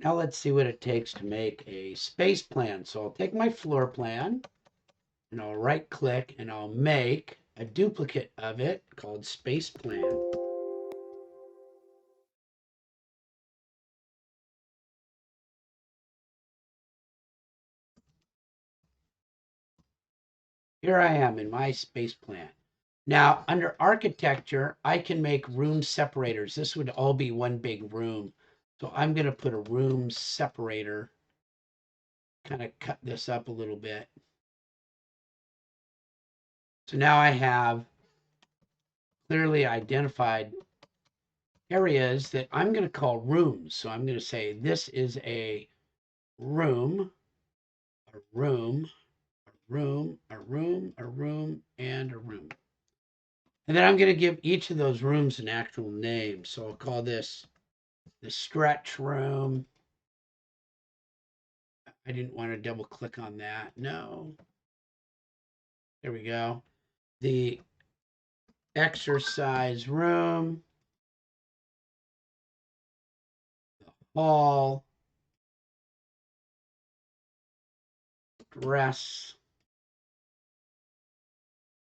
Now let's see what it takes to make a space plan. So I'll take my floor plan and I'll right click and I'll make a duplicate of it called space plan. Here I am in my space plan. Now, under architecture, I can make room separators. This would all be one big room. So I'm going to put a room separator, kind of cut this up a little bit. So now I have clearly identified areas that I'm going to call rooms. So I'm going to say this is a room, a room, a room, a room, a room, and a room. And then I'm going to give each of those rooms an actual name. So I'll call this the stretch room. I didn't want to double click on that. No. There we go. The exercise room, the hall, dress.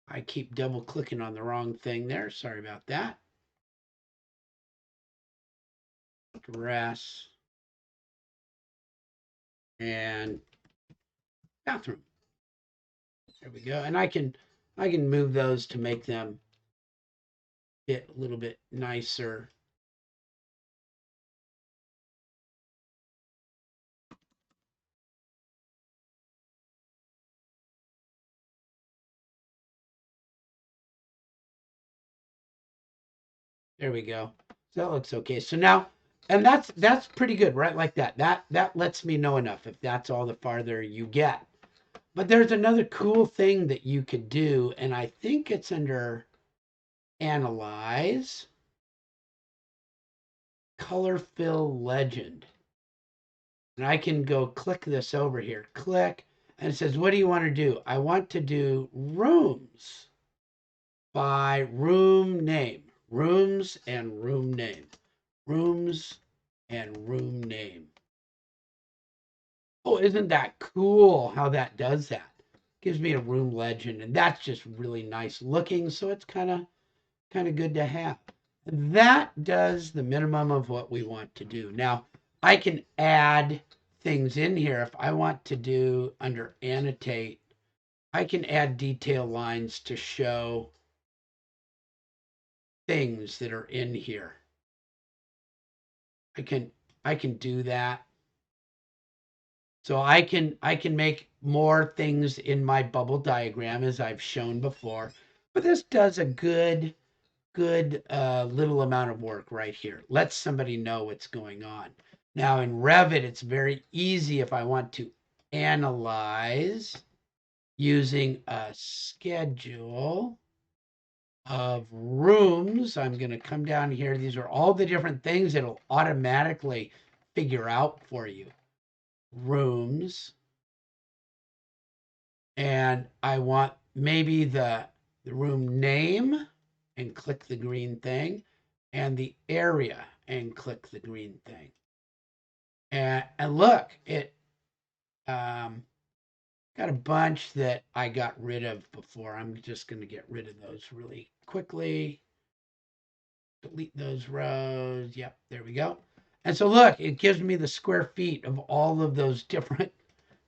I keep double clicking on the wrong thing there. Sorry about that. Dress and bathroom. There we go. And I can move those to make them fit a little bit nicer. There we go. So that looks okay. So now, and that's pretty good, right? Like that. That lets me know enough if that's all the farther you get. But there's another cool thing that you could do, and I think it's under Analyze, Color Fill Legend. And I can go click this over here. Click, and it says, what do you want to do? I want to do rooms by room name. Rooms and room name. Rooms and room name. Oh, isn't that cool how that does that? Gives me a room legend, and that's just really nice looking, so it's kind of good to have. That does the minimum of what we want to do. Now, I can add things in here if I want to do under annotate. I can add detail lines to show things that are in here. I can do that. So I can make more things in my bubble diagram as I've shown before. But this does a good little amount of work right here. Lets somebody know what's going on. Now in Revit, it's very easy if I want to analyze using a schedule of rooms. I'm going to come down here. These are all the different things it'll automatically figure out for you. Rooms. And I want maybe the room name and click the green thing, and the area and click the green thing. And look, it got a bunch that I got rid of before. I'm just going to get rid of those really quickly. Delete those rows. Yep, there we go. And so look, it gives me the square feet of all of those different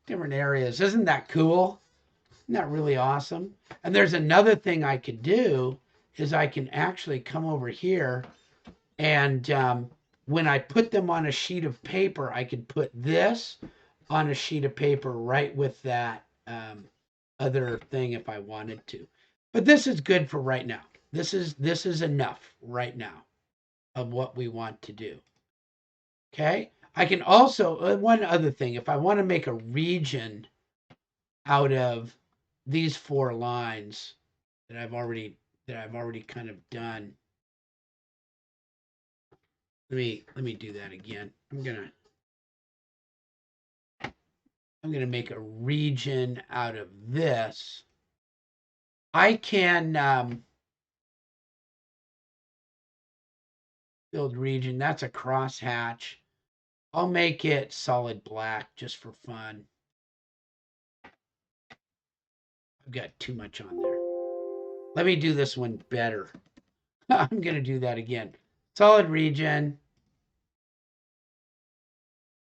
areas. Isn't that cool? Isn't that really awesome? And there's another thing I could do is I can actually come over here and when I put them on a sheet of paper, I could put this on a sheet of paper right with that other thing if I wanted to. But this is good for right now. This is enough right now of what we want to do. Okay. I can also one other thing, if I want to make a region out of these 4 lines that I've already kind of done. Let me do that again. I'm gonna make a region out of this. I can build region. That's a crosshatch. I'll make it solid black just for fun. I've got too much on there. Let me do this one better. I'm going to do that again. Solid region.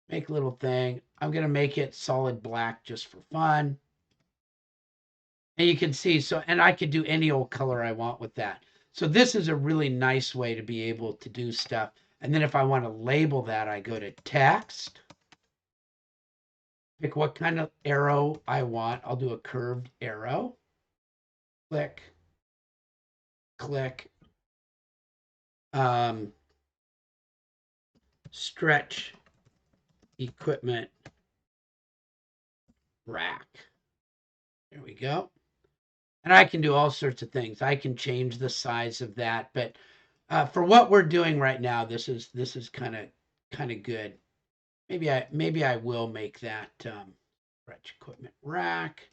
Make a little thing. I'm going to make it solid black just for fun. And you can see, so, and I could do any old color I want with that. So this is a really nice way to be able to do stuff. And then if I want to label that, I go to text, pick what kind of arrow I want. I'll do a curved arrow. Click, click, stretch equipment rack. There we go. And I can do all sorts of things. I can change the size of that, but for what we're doing right now, this is kind of good. Maybe I will make that stretch equipment rack.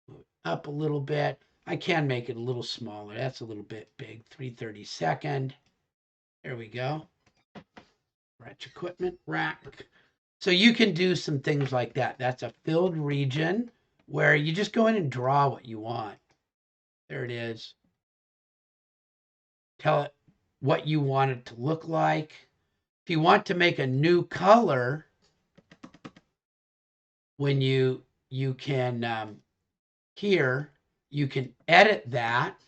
Move it up a little bit. I can make it a little smaller. That's a little bit big. 3/32. There we go. Stretch equipment rack. So you can do some things like that. That's a filled region where you just go in and draw what you want. There it is. Tell it what you want it to look like. If you want to make a new color, when you can here, you can edit that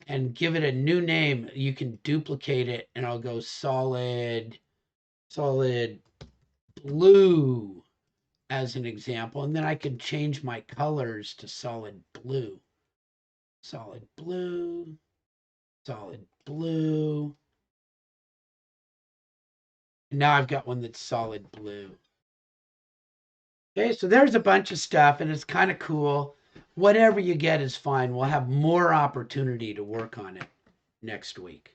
and give it a new name. You can duplicate it and I'll go solid blue as an example. And then I can change my colors to solid blue. Solid blue, solid blue. And now I've got one that's solid blue. Okay, so there's a bunch of stuff and it's kind of cool. Whatever you get is fine. We'll have more opportunity to work on it next week.